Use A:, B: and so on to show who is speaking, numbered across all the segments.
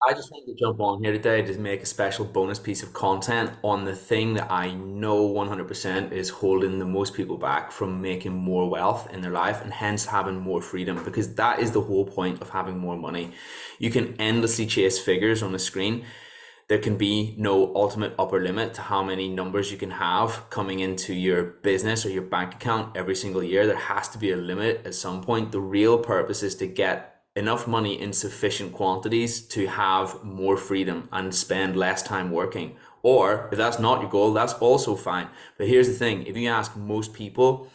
A: I just wanted to jump on here today to make a special bonus piece of content on the thing that I know 100% is holding the most people back from making more wealth in their life and hence having more freedom, because that is the whole point of having more money. You can endlessly chase figures on the screen. There can be no ultimate upper limit to how many numbers you can have coming into your business or your bank account every single year. There has to be a limit at some point. The real purpose is to get enough money in sufficient quantities to have more freedom and spend less time working. Or if that's not your goal, that's also fine. But here's the thing, if you ask most people,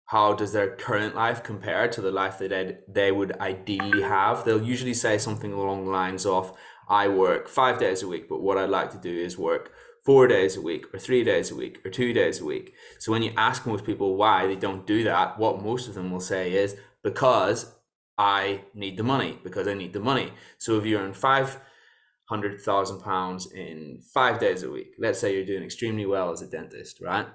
A: how does their current life compare to the life that they would ideally have? They'll usually say something along the lines of, I work 5 days a week, but what I'd like to do is work 4 days a week, or 3 days a week, or 2 days a week. So when you ask most people why they don't do that, what most of them will say is, because I need the money, because I need the money. So if you earn £500,000 in 5 days a week, let's say you're doing extremely well as a dentist, right?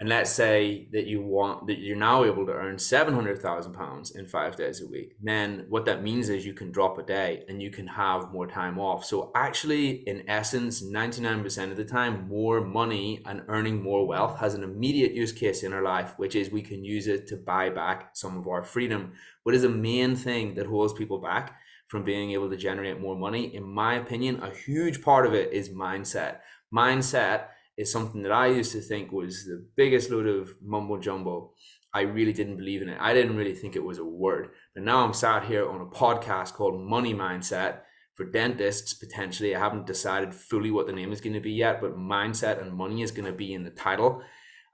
A: And let's say that you're now able to earn £700,000 in 5 days a week. Then what that means is you can drop a day and you can have more time off. So actually, in essence, 99% of the time, more money and earning more wealth has an immediate use case in our life, which is we can use it to buy back some of our freedom. What is the main thing that holds people back from being able to generate more money? In my opinion, a huge part of it is mindset. Mindset is something that I used to think was the biggest load of mumbo jumbo. I really didn't believe in it. I didn't really think it was a word. But now I'm sat here on a podcast called Money Mindset for dentists, potentially. I haven't decided fully what the name is going to be yet, but mindset and money is going to be in the title.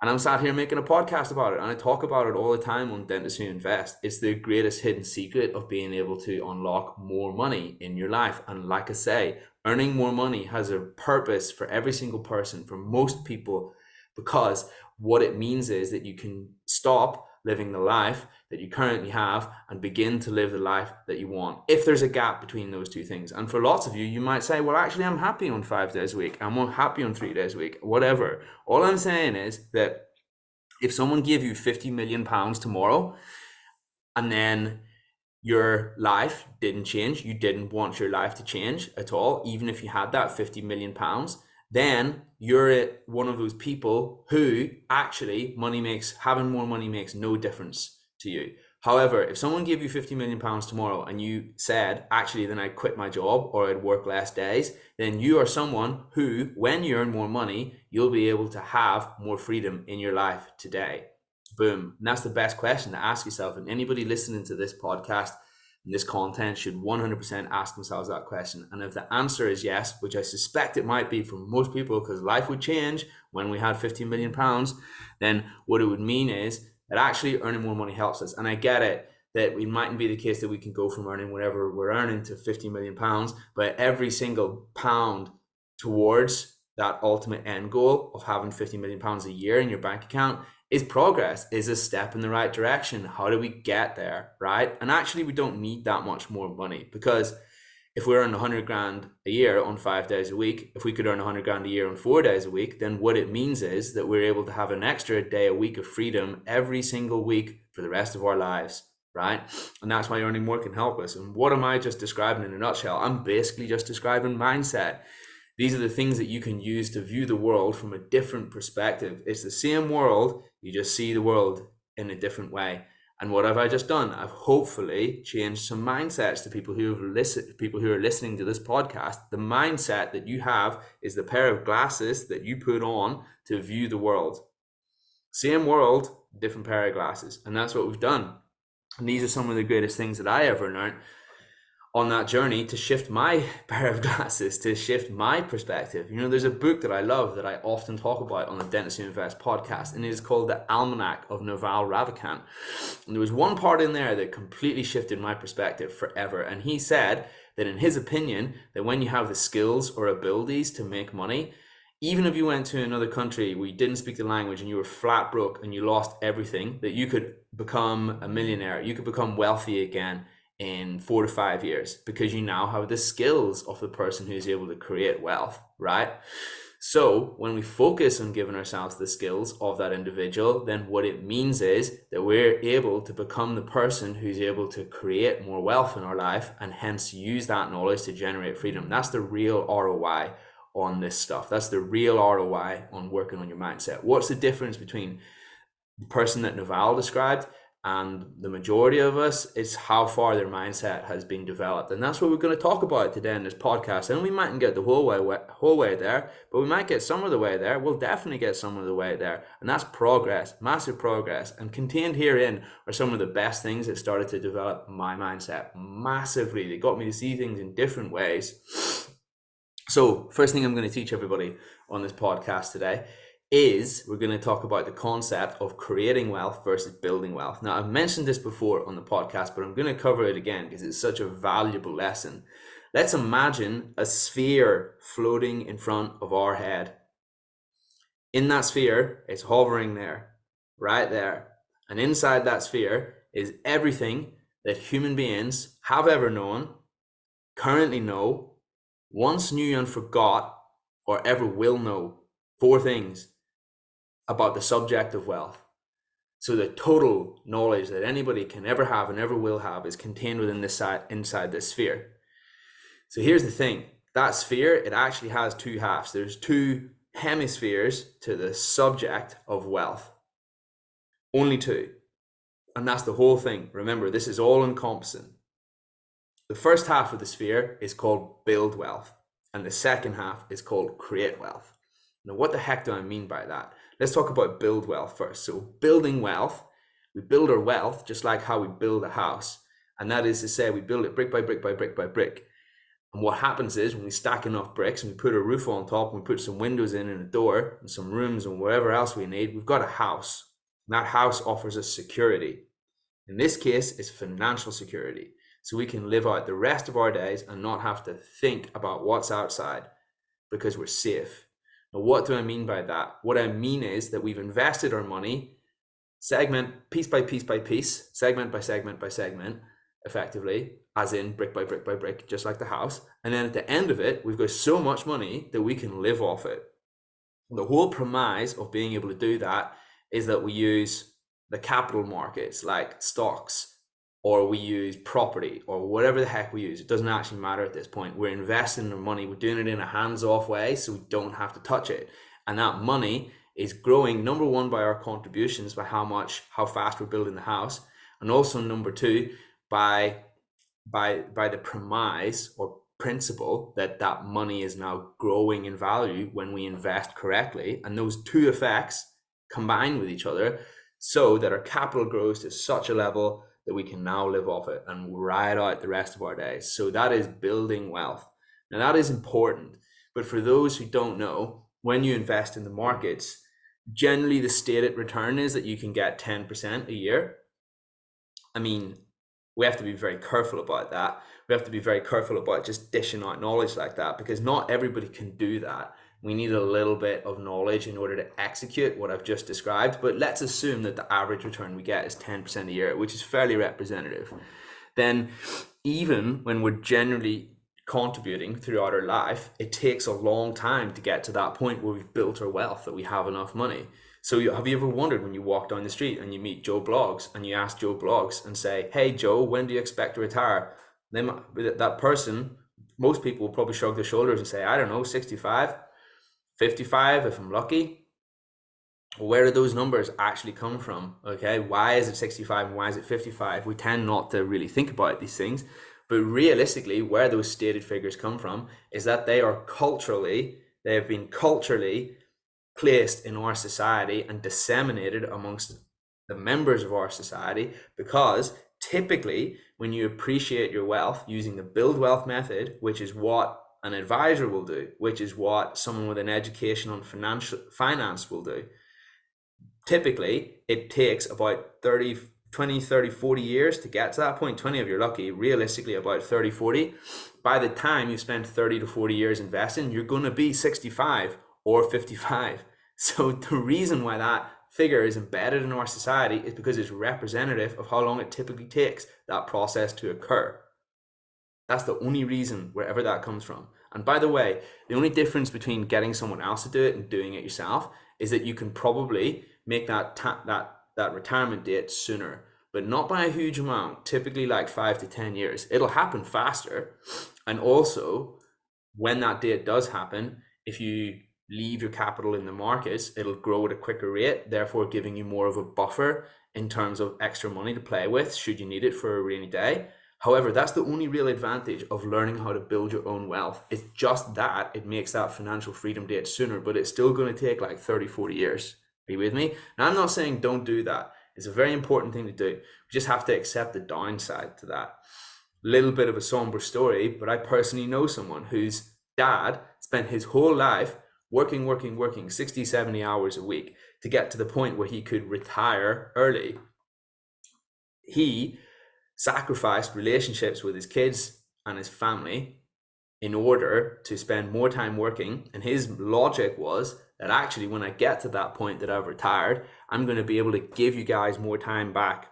A: And I'm sat here making a podcast about it. And I talk about it all the time on Dentists Who Invest. It's the greatest hidden secret of being able to unlock more money in your life. And like I say, earning more money has a purpose for every single person, for most people, because what it means is that you can stop living the life that you currently have and begin to live the life that you want, if there's a gap between those two things. And for lots of you, you might say, well, actually, I'm happy on 5 days a week, I'm happy on 3 days a week, whatever. All I'm saying is that if someone gave you £50 million tomorrow, and then your life didn't change, you didn't want your life to change at all, even if you had that £50 million, then you're one of those people who actually having more money makes no difference to you. However, if someone gave you £50 million tomorrow and you said, actually, then I'd quit my job or I'd work less days, then you are someone who, when you earn more money, you'll be able to have more freedom in your life today. Boom. And that's the best question to ask yourself. And anybody listening to this podcast and this content should 100% ask themselves that question. And if the answer is yes, which I suspect it might be for most people, because life would change when we had £50 million, then what it would mean is that actually earning more money helps us. And I get it that it mightn't be the case that we can go from earning whatever we're earning to £50 million, but every single pound towards that ultimate end goal of having £50 million a year in your bank account is progress, is a step in the right direction. How do we get there, right? And actually, we don't need that much more money, because if we earn 100 grand a year on 5 days a week, if we could earn 100 grand a year on 4 days a week, then what it means is that we're able to have an extra day a week of freedom every single week for the rest of our lives, right? And that's why earning more can help us. And what am I just describing in a nutshell? I'm basically just describing mindset. These are the things that you can use to view the world from a different perspective. It's the same world, you just see the world in a different way. And what have I just done? I've hopefully changed some mindsets to people who are listening to this podcast. The mindset that you have is the pair of glasses that you put on to view the world. Same world, different pair of glasses. And that's what we've done. And these are some of the greatest things that I ever learned on that journey to shift my pair of glasses, to shift my perspective. You know, there's a book that I love that I often talk about on the Dentist Who Invest podcast, and it is called The Almanac of Naval Ravikant. And there was one part in there that completely shifted my perspective forever. And he said that in his opinion, that when you have the skills or abilities to make money, even if you went to another country where you didn't speak the language and you were flat broke and you lost everything, that you could become a millionaire, you could become wealthy again in 4 to 5 years, because you now have the skills of the person who's able to create wealth, right? So when we focus on giving ourselves the skills of that individual, then what it means is that we're able to become the person who's able to create more wealth in our life and hence use that knowledge to generate freedom. That's the real ROI on this stuff. That's the real ROI on working on your mindset. What's the difference between the person that Naval described and the majority of us? Is how far their mindset has been developed, and that's what we're going to talk about today in this podcast. And we mightn't get the whole way there, but we might get some of the way there. We'll definitely get some of the way there, and that's progress, massive progress. And contained herein are some of the best things that started to develop my mindset massively. They got me to see things in different ways. So first thing I'm going to teach everybody on this podcast today is we're going to talk about the concept of creating wealth versus building wealth. Now, I've mentioned this before on the podcast, but I'm going to cover it again because it's such a valuable lesson. Let's imagine a sphere floating in front of our head. In that sphere, it's hovering there, right there. And inside that sphere is everything that human beings have ever known, currently know, once knew and forgot, or ever will know. 4 things about the subject of wealth. So the total knowledge that anybody can ever have and ever will have is contained within this inside this sphere. So here's the thing, that sphere, it actually has 2 halves. There's 2 hemispheres to the subject of wealth. Only 2. And that's the whole thing. Remember, this is all encompassing. The first half of the sphere is called build wealth, and the second half is called create wealth. Now, what the heck do I mean by that? Let's talk about build wealth first. So building wealth, we build our wealth just like how we build a house. And that is to say, we build it brick by brick by brick by brick. And what happens is when we stack enough bricks and we put a roof on top and we put some windows in and a door and some rooms and whatever else we need, we've got a house. And that house offers us security. In this case, it's financial security. So we can live out the rest of our days and not have to think about what's outside because we're safe. Now, what do I mean by that? What I mean is that we've invested our money, segment, piece by piece by piece, segment by segment by segment, effectively, as in brick by brick by brick, just like the house. And then at the end of it, we've got so much money that we can live off it. The whole premise of being able to do that is that we use the capital markets like stocks, or we use property, or whatever the heck we use. It doesn't actually matter at this point. We're investing our money. We're doing it in a hands-off way so we don't have to touch it. And that money is growing, number 1, by our contributions, by how fast we're building the house. And also number 2, by the premise or principle that that money is now growing in value when we invest correctly. And those 2 effects combine with each other so that our capital grows to such a level that we can now live off it and ride out the rest of our days. So that is building wealth. Now that is important, but for those who don't know, when you invest in the markets, generally the stated return is that you can get 10% a year. I mean, we have to be very careful about that. We have to be very careful about just dishing out knowledge like that because not everybody can do that. We need a little bit of knowledge in order to execute what I've just described, but let's assume that the average return we get is 10% a year, which is fairly representative. Then even when we're generally contributing throughout our life, it takes a long time to get to that point where we've built our wealth, that we have enough money. So have you ever wondered when you walk down the street and you meet Joe Bloggs and you ask Joe Bloggs and say, hey Joe, when do you expect to retire? Then that person, most people will probably shrug their shoulders and say, I don't know, 65, 55 if I'm lucky. Where do those numbers actually come from? Okay, why is it 65 and why is it 55? We tend not to really think about these things, but realistically, where those stated figures come from is that they have been culturally placed in our society and disseminated amongst the members of our society, because typically when you appreciate your wealth using the build wealth method, which is what an advisor will do, which is what someone with an education on finance will do, typically it takes about 20, 30, 40 years to get to that point. 20 if you're lucky, realistically about 30, 40. By the time you spend 30 to 40 years investing, you're going to be 65 or 55. So the reason why that figure is embedded in our society is because it's representative of how long it typically takes that process to occur. That's the only reason, wherever that comes from. And by the way, the only difference between getting someone else to do it and doing it yourself is that you can probably make that retirement date sooner, but not by a huge amount, typically like 5 to 10 years. It'll happen faster. And also, when that date does happen, if you leave your capital in the markets, it'll grow at a quicker rate, therefore giving you more of a buffer in terms of extra money to play with should you need it for a rainy day. However, that's the only real advantage of learning how to build your own wealth. It's just that it makes that financial freedom date sooner, but it's still going to take like 30, 40 years. Are you with me? Now, I'm not saying don't do that. It's a very important thing to do. We just have to accept the downside to that. Little bit of a somber story, but I personally know someone whose dad spent his whole life working 60, 70 hours a week to get to the point where he could retire early. He sacrificed relationships with his kids and his family in order to spend more time working. And his logic was that actually, when I get to that point that I've retired, I'm going to be able to give you guys more time back.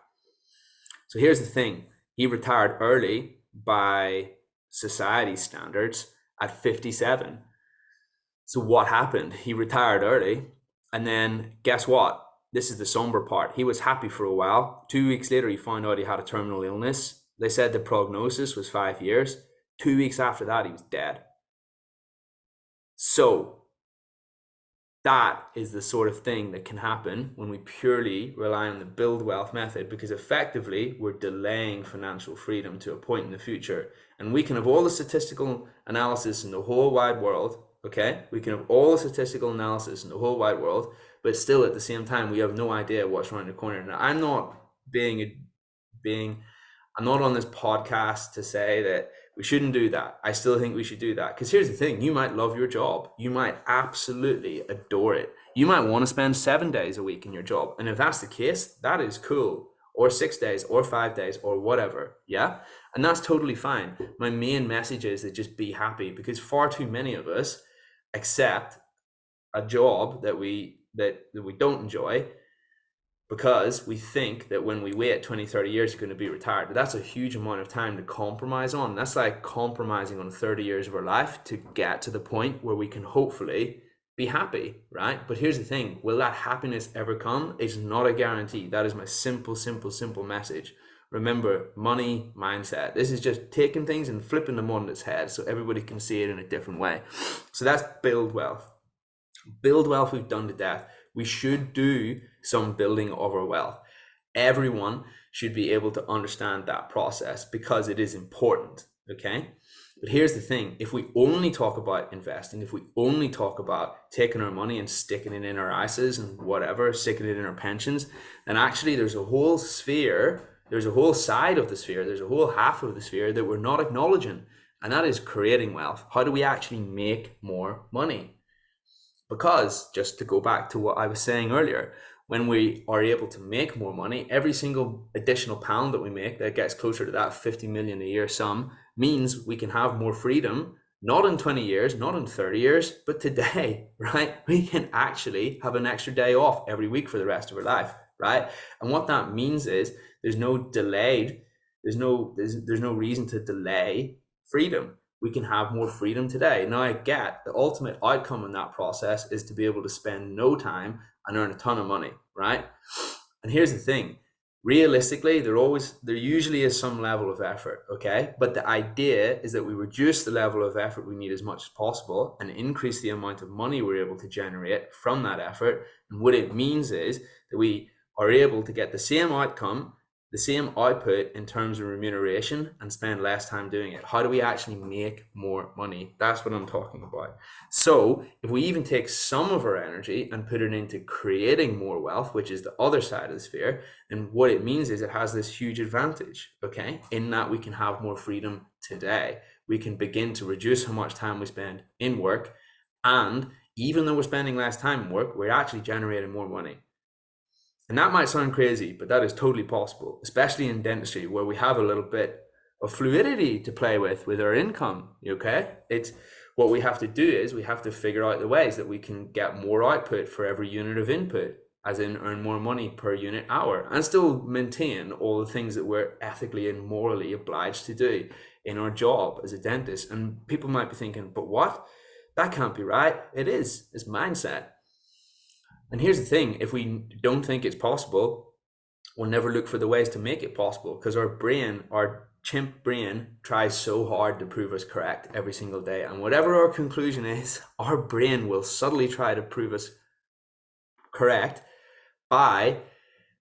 A: So here's the thing. He retired early by society standards at 57. So what happened? He retired early, and then guess what? This is the somber part. He was happy for a while. 2 weeks later, he found out he had a terminal illness. They said the prognosis was 5 years. 2 weeks after that, he was dead. So that is the sort of thing that can happen when we purely rely on the build wealth method, because effectively we're delaying financial freedom to a point in the future. And we can have all the statistical analysis in the whole wide world, okay? We can have all the statistical analysis in the whole wide world, but still at the same time, we have no idea what's around the corner. Now, I'm not I'm not on this podcast to say that we shouldn't do that. I still think we should do that. Because here's the thing, you might love your job. You might absolutely adore it. You might want to spend 7 days a week in your job. And if that's the case, that is cool. Or 6 days, or 5 days, or whatever. Yeah. And that's totally fine. My main message is that just be happy, because far too many of us accept a job that we don't enjoy because we think that when we wait 20, 30 years, you're going to be retired. But that's a huge amount of time to compromise on. That's like compromising on 30 years of our life to get to the point where we can hopefully be happy, right? But here's the thing, will that happiness ever come? It's not a guarantee. That is my simple message. Remember, money mindset. This is just taking things and flipping them on its head so everybody can see it in a different way. So that's build wealth. Build wealth we've done to death. We should do some building of our wealth. Everyone should be able to understand that process because it is important, okay? But here's the thing, if we only talk about investing, if we only talk about taking our money and sticking it in our ISAs and whatever, sticking it in our pensions, then actually there's a whole sphere, there's a whole side of the sphere, there's a whole half of the sphere that we're not acknowledging, and that is creating wealth. How do we actually make more money? Because, just to go back to what I was saying earlier, when we are able to make more money, every single additional pound that we make that gets closer to that 50 million a year sum means we can have more freedom, not in 20 years, not in 30 years, but today, right? We can actually have an extra day off every week for the rest of our life, right? And what that means is there's no reason to delay freedom. We can have more freedom today. Now, I get the ultimate outcome in that process is to be able to spend no time and earn a ton of money, right? And here's the thing, realistically, there usually is some level of effort, okay? But the idea is that we reduce the level of effort we need as much as possible and increase the amount of money we're able to generate from that effort. And what it means is that we are able to get the same outcome, the same output in terms of remuneration and spend less time doing it. How do we actually make more money? That's what I'm talking about. So if we even take some of our energy and put it into creating more wealth, which is the other side of the sphere, then what it means is it has this huge advantage, okay? In that we can have more freedom today. We can begin to reduce how much time we spend in work. And even though we're spending less time in work, we're actually generating more money. And that might sound crazy, but that is totally possible, especially in dentistry where we have a little bit of fluidity to play with our income, okay? It's what we have to do is we have to figure out the ways that we can get more output for every unit of input, as in earn more money per unit hour and still maintain all the things that we're ethically and morally obliged to do. in our job as a dentist. And people might be thinking, but what? That can't be right. It is. It's mindset. And here's the thing, if we don't think it's possible, we'll never look for the ways to make it possible, because our brain, our chimp brain, tries so hard to prove us correct every single day. And whatever our conclusion is, our brain will subtly try to prove us correct by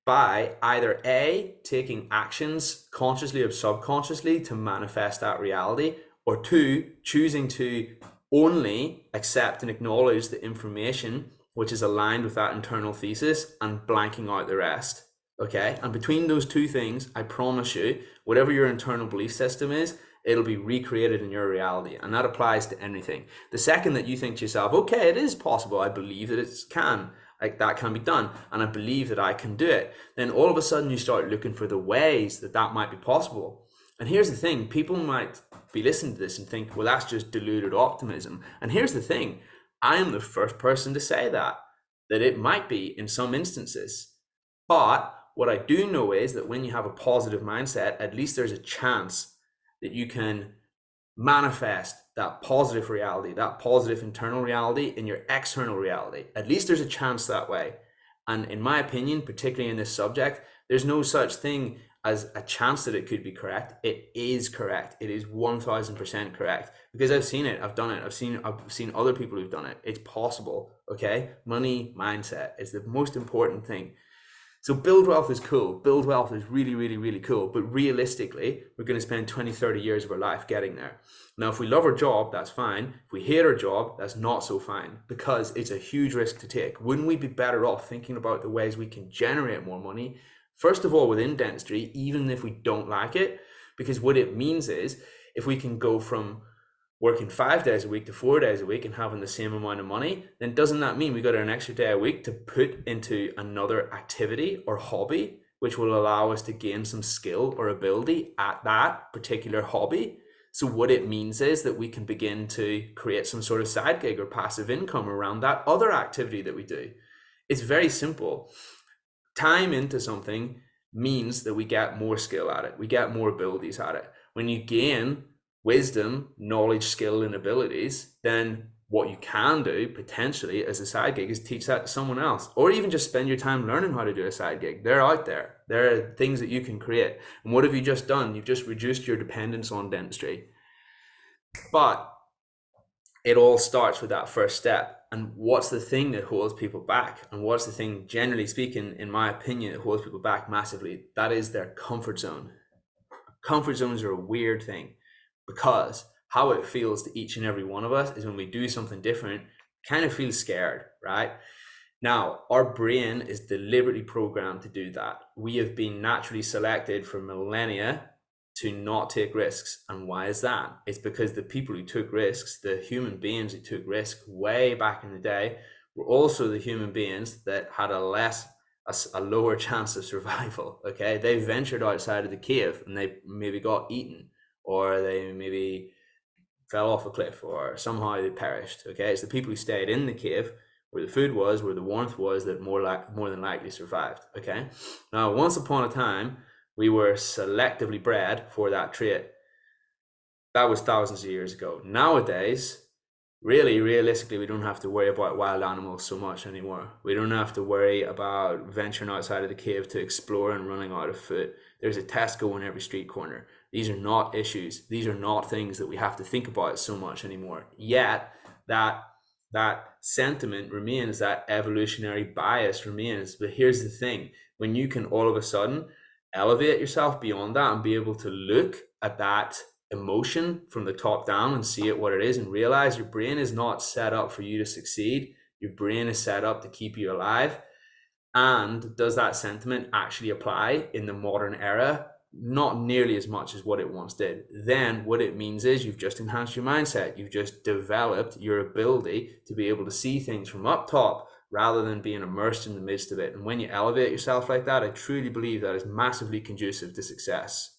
A: either A, taking actions consciously or subconsciously to manifest that reality, or two, choosing to only accept and acknowledge the information which is aligned with that internal thesis and blanking out the rest. Okay? And between those two things, I promise you, whatever your internal belief system is, it'll be recreated in your reality. And that applies to anything. The second that you think to yourself, okay, it is possible, I believe that it can, like that can be done, and I believe that I can do it, then all of a sudden you start looking for the ways that that might be possible. And here's the thing, people might be listening to this and think, well, that's just deluded optimism. And here's the thing, I am the first person to say that it might be in some instances. But what I do know is that when you have a positive mindset, at least there's a chance that you can manifest that positive reality, that positive internal reality in your external reality. At least there's a chance that way. And in my opinion, particularly in this subject, there's no such thing as a chance that it could be correct. It is correct. It is 1000% correct, because I've seen it. I've done it. I've seen other people who've done it. It's possible. Okay. Money mindset is the most important thing. So build wealth is cool. Build wealth is really, really, really cool. But realistically, we're going to spend 20, 30 years of our life getting there. Now, if we love our job, that's fine. If we hate our job, that's not so fine, because it's a huge risk to take. Wouldn't we be better off thinking about the ways we can generate more money? First of all, within dentistry, even if we don't like it, because what it means is if we can go from working 5 days a week to 4 days a week and having the same amount of money, then doesn't that mean we got an extra day a week to put into another activity or hobby, which will allow us to gain some skill or ability at that particular hobby? So what it means is that we can begin to create some sort of side gig or passive income around that other activity that we do. It's very simple. Time into something means that we get more skill at it. We get more abilities at it. When you gain wisdom, knowledge, skill, and abilities, then what you can do potentially as a side gig is teach that to someone else, or even just spend your time learning how to do a side gig. They're out there. There are things that you can create. And what have you just done? You've just reduced your dependence on dentistry. But it all starts with that first step. And what's the thing that holds people back? And what's the thing, generally speaking, in my opinion, that holds people back massively? That is their comfort zone. Comfort zones are a weird thing, because how it feels to each and every one of us is when we do something different, kind of feel scared, right? Now, our brain is deliberately programmed to do that. We have been naturally selected for millennia to not take risks. And why is that? It's because the people who took risks, the human beings who took risks way back in the day, were also the human beings that had a lower chance of survival. Okay, they ventured outside of the cave and they maybe got eaten, or they maybe fell off a cliff, or somehow they perished. Okay, it's the people who stayed in the cave where the food was, where the warmth was, that more than likely survived. Okay, now once upon a time we were selectively bred for that trait. That was thousands of years ago. Nowadays, really, realistically, we don't have to worry about wild animals so much anymore. We don't have to worry about venturing outside of the cave to explore and running out of food. There's a Tesco in every street corner. These are not issues. These are not things that we have to think about so much anymore. Yet, that sentiment remains, that evolutionary bias remains. But here's the thing, when you can all of a sudden elevate yourself beyond that and be able to look at that emotion from the top down and see it what it is, and realize your brain is not set up for you to succeed. Your brain is set up to keep you alive. And does that sentiment actually apply in the modern era? Not nearly as much as what it once did. Then what it means is you've just enhanced your mindset. You've just developed your ability to be able to see things from up top rather than being immersed in the midst of it. And when you elevate yourself like that, I truly believe that is massively conducive to success.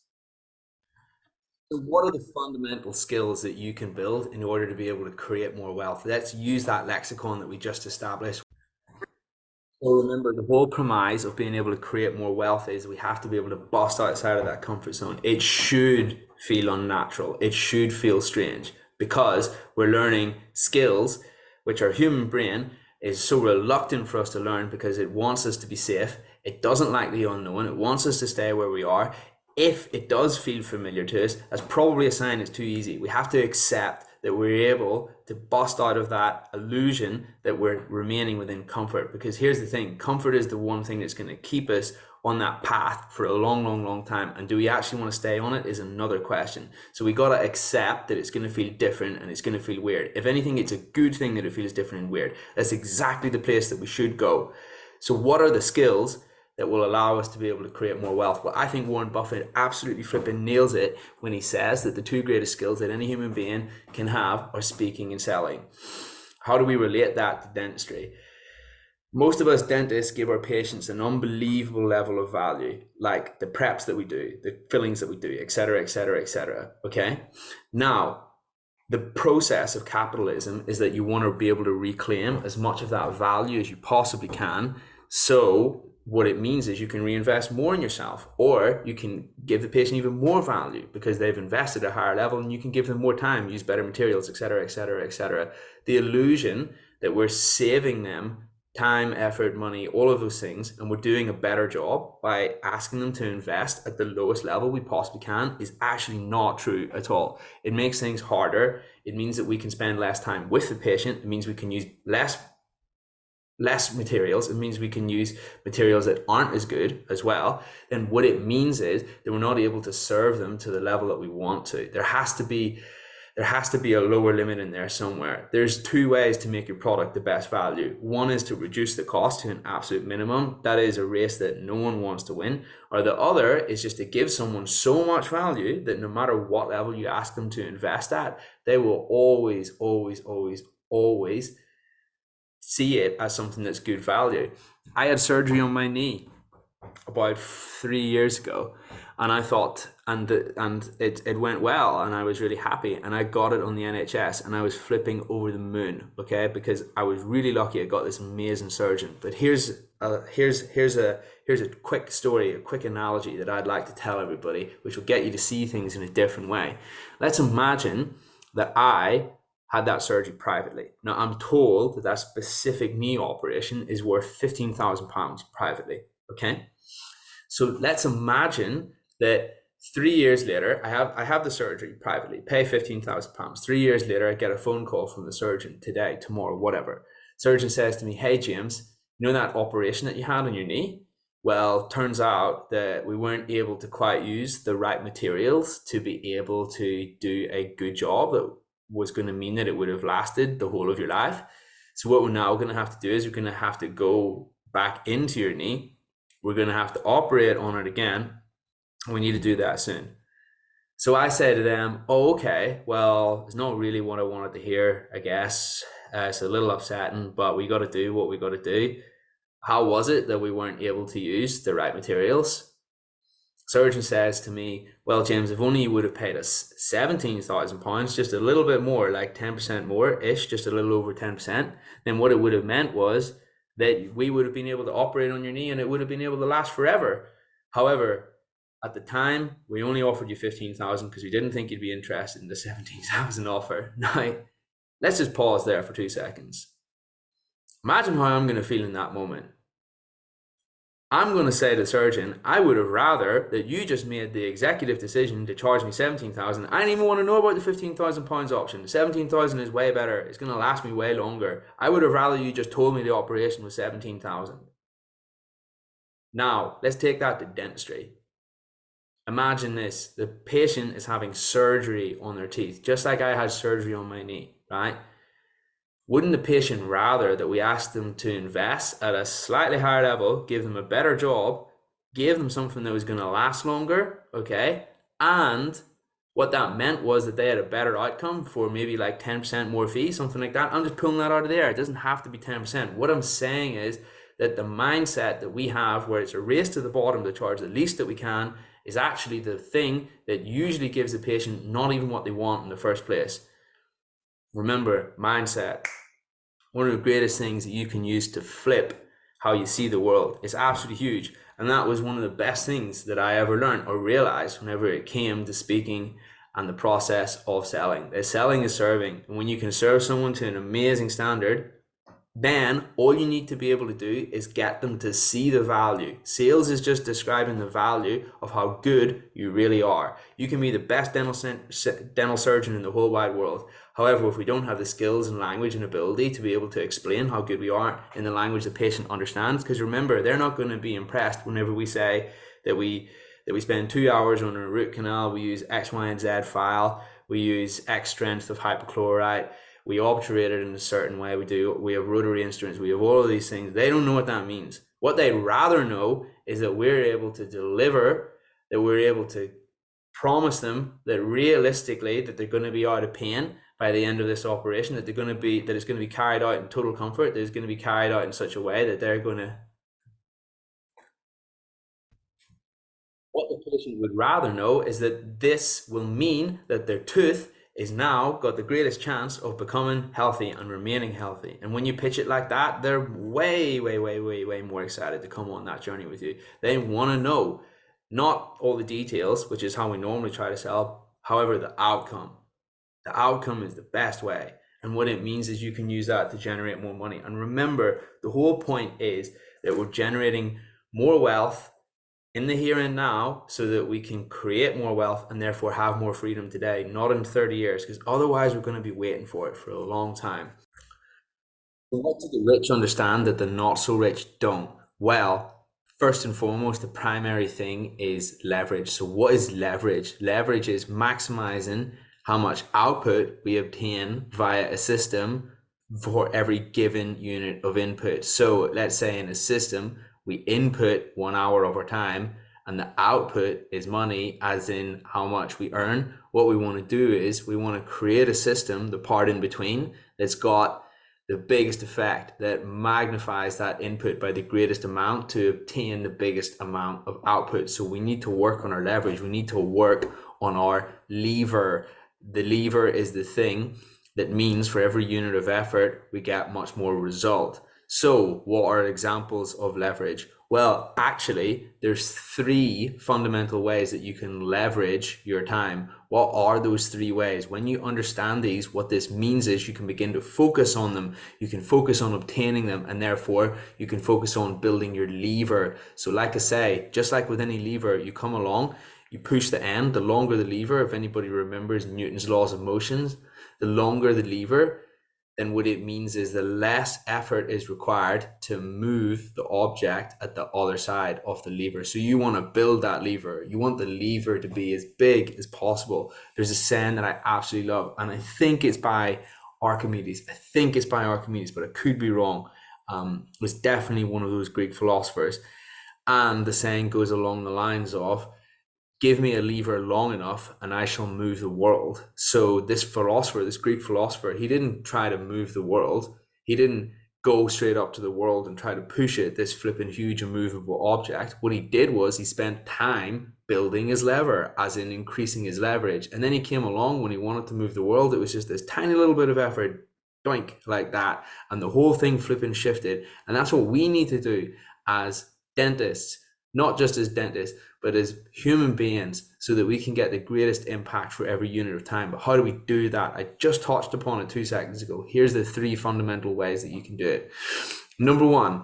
A: So what are the fundamental skills that you can build in order to be able to create more wealth? Let's use that lexicon that we just established. So remember, the whole premise of being able to create more wealth is we have to be able to bust outside of that comfort zone. It should feel unnatural. It should feel strange because we're learning skills which our human brain is so reluctant for us to learn because it wants us to be safe. It doesn't like the unknown. It wants us to stay where we are. If it does feel familiar to us, that's probably a sign it's too easy. We have to accept that we're able to bust out of that illusion that we're remaining within comfort. Because here's the thing, comfort is the one thing that's going to keep us on that path for a long, long, long time. And do we actually want to stay on it is another question. So we got to accept that it's going to feel different and it's going to feel weird. If anything, it's a good thing that it feels different and weird. That's exactly the place that we should go. So what are the skills that will allow us to be able to create more wealth? Well, I think Warren Buffett absolutely flipping nails it when he says that the two greatest skills that any human being can have are speaking and selling. How do we relate that to dentistry? Most of us dentists give our patients an unbelievable level of value, like the preps that we do, the fillings that we do, et cetera, et cetera, et cetera. Okay. Now, the process of capitalism is that you want to be able to reclaim as much of that value as you possibly can. So what it means is you can reinvest more in yourself, or you can give the patient even more value because they've invested at a higher level, and you can give them more time, use better materials, et cetera, et cetera, et cetera. The illusion that we're saving them time, effort, money, all of those things, and we're doing a better job by asking them to invest at the lowest level we possibly can is actually not true at all. It makes things harder. It means that we can spend less time with the patient. It means we can use less materials. It means we can use materials that aren't as good as well. And what it means is that we're not able to serve them to the level that we want to. There has to be a lower limit in there somewhere. There's two ways to make your product the best value. One is to reduce the cost to an absolute minimum. That is a race that no one wants to win. Or the other is just to give someone so much value that no matter what level you ask them to invest at, they will always, always, always, always see it as something that's good value. I had surgery on my knee about 3 years ago, and I thought, and it went well, and I was really happy, and I got it on the NHS, and I was flipping over the moon, okay, because I was really lucky. I got this amazing surgeon. But here's a quick story, a quick analogy that I'd like to tell everybody, which will get you to see things in a different way. Let's imagine that I had that surgery privately. Now I'm told that that specific knee operation is worth £15,000 privately. Okay. So let's imagine that 3 years later, I have the surgery privately, pay £15,000. 3 years later, I get a phone call from the surgeon today, tomorrow, whatever. Surgeon says to me, "Hey James, you know that operation that you had on your knee? Well, turns out that we weren't able to quite use the right materials to be able to do a good job that was going to mean that it would have lasted the whole of your life. So what we're now going to have to do is we're going to have to go back into your knee. We're going to have to operate on it again. We need to do that soon." So I say to them, "Oh, okay, well, it's not really what I wanted to hear, I guess. It's a little upsetting, but we got to do what we got to do. How was it that we weren't able to use the right materials?" Surgeon says to me, "Well, James, if only you would have paid us £17,000, just a little bit more, like 10% more ish, just a little over 10%, then what it would have meant was that we would have been able to operate on your knee and it would have been able to last forever. However, at the time, we only offered you 15,000 because we didn't think you'd be interested in the 17,000 offer." Now, let's just pause there for 2 seconds. Imagine how I'm going to feel in that moment. I'm going to say to the surgeon, I would have rather that you just made the executive decision to charge me 17,000. I didn't even want to know about the £15,000 option. The 17,000 is way better. It's going to last me way longer. I would have rather you just told me the operation was 17,000. Now, let's take that to dentistry. Imagine this. The patient is having surgery on their teeth, just like I had surgery on my knee, right? Wouldn't the patient rather that we asked them to invest at a slightly higher level, give them a better job, give them something that was going to last longer, okay? And what that meant was that they had a better outcome for maybe like 10% more fee, something like that. I'm just pulling that out of the air. It doesn't have to be 10%. What I'm saying is that the mindset that we have, where it's a race to the bottom to charge the least that we can, is actually the thing that usually gives the patient not even what they want in the first place. Remember, mindset. One of the greatest things that you can use to flip how you see the world. It's absolutely huge. And that was one of the best things that I ever learned or realized whenever it came to speaking and the process of selling. That selling is serving. And when you can serve someone to an amazing standard, then all you need to be able to do is get them to see the value. Sales is just describing the value of how good you really are. You can be the best dental surgeon in the whole wide world. However, if we don't have the skills and language and ability to be able to explain how good we are in the language the patient understands, because remember, they're not going to be impressed whenever we say that we spend 2 hours on a root canal, we use X, Y, and Z file, we use X strength of hypochlorite, we obturate it in a certain way, we have rotary instruments, we have all of these things. They don't know what that means. What they'd rather know is that we're able to deliver, that we're able to promise them that realistically that they're going to be out of pain by the end of this operation, that it's going to be carried out in total comfort, that it's going to be carried out in such a way that they're going to, what the patient would rather know is that this will mean that their tooth is now got the greatest chance of becoming healthy and remaining healthy. And when you pitch it like that, they're way, way, way, way, way more excited to come on that journey with you. They want to know not all the details, which is how we normally try to sell, however, the outcome. The outcome is the best way. And what it means is you can use that to generate more money. And remember, the whole point is that we're generating more wealth in the here and now so that we can create more wealth and therefore have more freedom today, not in 30 years, because otherwise we're going to be waiting for it for a long time. What do the rich understand that the not so rich don't? Well, first and foremost, the primary thing is leverage. So, what is leverage? Leverage is maximizing how much output we obtain via a system for every given unit of input. So, let's say in a system, we input 1 hour of our time and the output is money, as in how much we earn. What we want to do is we want to create a system, the part in between, that's got the biggest effect, that magnifies that input by the greatest amount to obtain the biggest amount of output. So we need to work on our leverage. We need to work on our lever. The lever is the thing that means for every unit of effort, we get much more result. So what are examples of leverage? Well, actually, there's 3 fundamental ways that you can leverage your time. What are those 3 ways? When you understand these, what this means is you can begin to focus on them. You can focus on obtaining them, and therefore you can focus on building your lever. So like I say, just like with any lever, you come along, you push the end, the longer the lever, if anybody remembers Newton's laws of motions, the longer the lever, then what it means is the less effort is required to move the object at the other side of the lever. So you want to build that lever. You want the lever to be as big as possible. There's a saying that I absolutely love, and I think it's by Archimedes. But I could be wrong. It was definitely one of those Greek philosophers. And the saying goes along the lines of, give me a lever long enough and I shall move the world. So this philosopher, this Greek philosopher, he didn't try to move the world. He didn't go straight up to the world and try to push it, this flipping huge immovable object. What he did was he spent time building his lever, as in increasing his leverage. And then he came along when he wanted to move the world. It was just this tiny little bit of effort, doink, like that. And the whole thing flipping shifted. And that's what we need to do as dentists, not just as dentists, but as human beings, so that we can get the greatest impact for every unit of time. But how do we do that? I just touched upon it 2 seconds ago. Here's the 3 fundamental ways that you can do it. Number 1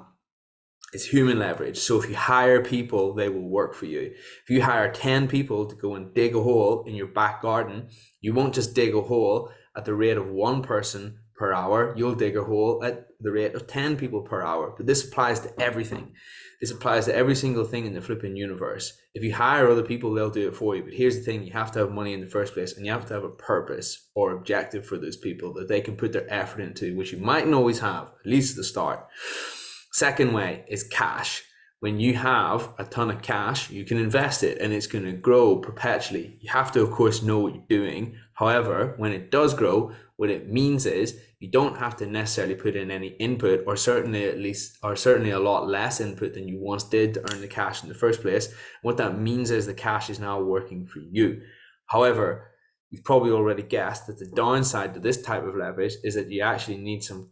A: is human leverage. So if you hire people, they will work for you. If you hire 10 people to go and dig a hole in your back garden, you won't just dig a hole at the rate of 1 person per hour. You'll dig a hole at the rate of 10 people per hour. But this applies to everything. This applies to every single thing in the flipping universe. If you hire other people, they'll do it for you. But here's the thing, you have to have money in the first place, and you have to have a purpose or objective for those people that they can put their effort into, which you mightn't always have, at least at the start. Second way is cash. When you have a ton of cash, you can invest it and it's going to grow perpetually. You have to, of course, know what you're doing. However, when it does grow, what it means is you don't have to necessarily put in any input, or certainly a lot less input than you once did to earn the cash in the first place. What that means is the cash is now working for you. However, you've probably already guessed that the downside to this type of leverage is that you actually need some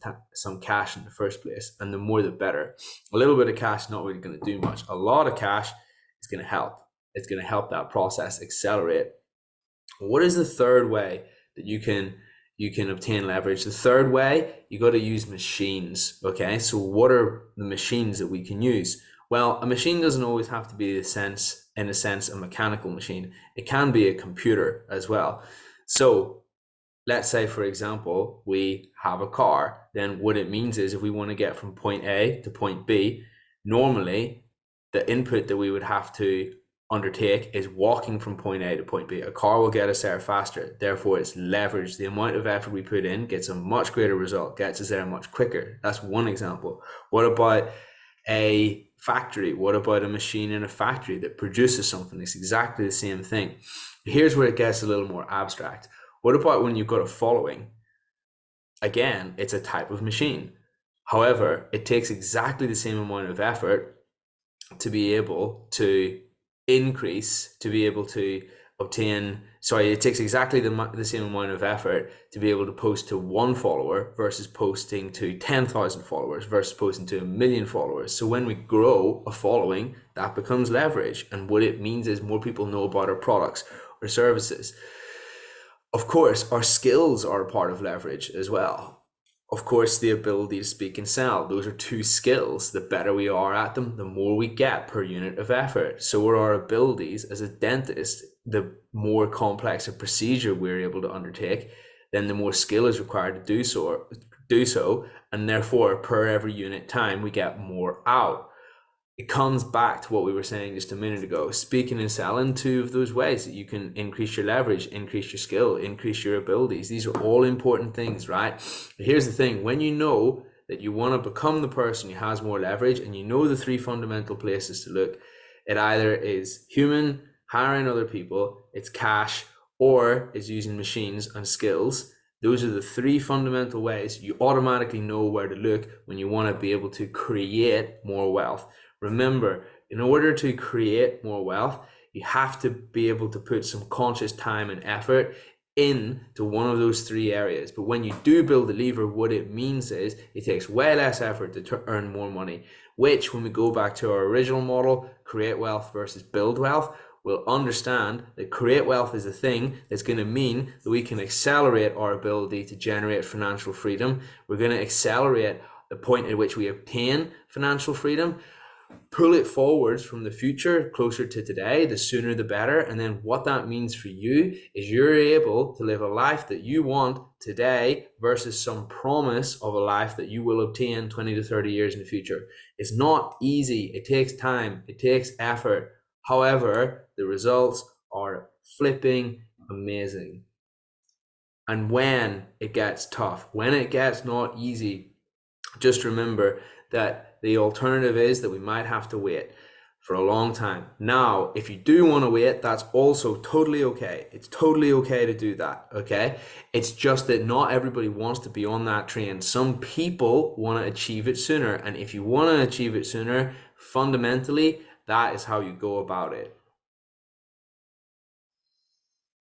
A: cash in the first place, and the more the better. A little bit of cash is not really going to do much. A lot of cash is going to help. It's going to help that process accelerate. What is the third way that you can obtain leverage? The third way, you got to use machines. Okay, so what are the machines that we can use? Well, a machine doesn't always have to be in a sense a mechanical machine. It can be a computer as well. So let's say, for example, we have a car. Then what it means is if we want to get from point A to point B, normally the input that we would have to undertake is walking from point A to point B. A car will get us there faster. Therefore, it's leverage. The amount of effort we put in gets a much greater result, gets us there much quicker. That's one example. What about a factory? What about a machine in a factory that produces something? It's exactly the same thing. Here's where it gets a little more abstract. What about when you've got a following? Again, it's a type of machine. However, it takes exactly the same amount of effort to be able to obtain, it takes exactly the same amount of effort to be able to post to one follower versus posting to 10,000 followers versus posting to 1 million followers. So when we grow a following, that becomes leverage. And what it means is more people know about our products or services. Of course, our skills are a part of leverage as well. Of course, the ability to speak and sell. Those are two skills. The better we are at them, the more we get per unit of effort. So are our abilities as a dentist. The more complex a procedure we're able to undertake, then the more skill is required to do so, and therefore per every unit time we get more out. It comes back to what we were saying just a minute ago. Speaking and selling, two of those ways that you can increase your leverage, increase your skill, increase your abilities. These are all important things, right? But here's the thing. When you know that you want to become the person who has more leverage, and you know the three fundamental places to look, it either is human, hiring other people, it's cash, or it's using machines and skills. Those are the three fundamental ways you automatically know where to look when you want to be able to create more wealth. Remember, in order to create more wealth, you have to be able to put some conscious time and effort into one of those three areas. But when you do build a lever, what it means is it takes way less effort to earn more money, which when we go back to our original model, create wealth versus build wealth, we'll understand that create wealth is a thing that's going to mean that we can accelerate our ability to generate financial freedom. We're going to accelerate the point at which we obtain financial freedom, pull it forwards from the future closer to today, the sooner the better. And then what that means for you is you're able to live a life that you want today versus some promise of a life that you will obtain 20 to 30 years in the future. It's not easy. It takes time. It takes effort. However, the results are flipping amazing. And when it gets tough, when it gets not easy, just remember that the alternative is that we might have to wait for a long time. Now, if you do want to wait, that's also totally okay. It's totally okay to do that, okay? It's just that not everybody wants to be on that train. Some people want to achieve it sooner. And if you want to achieve it sooner, fundamentally, that is how you go about it.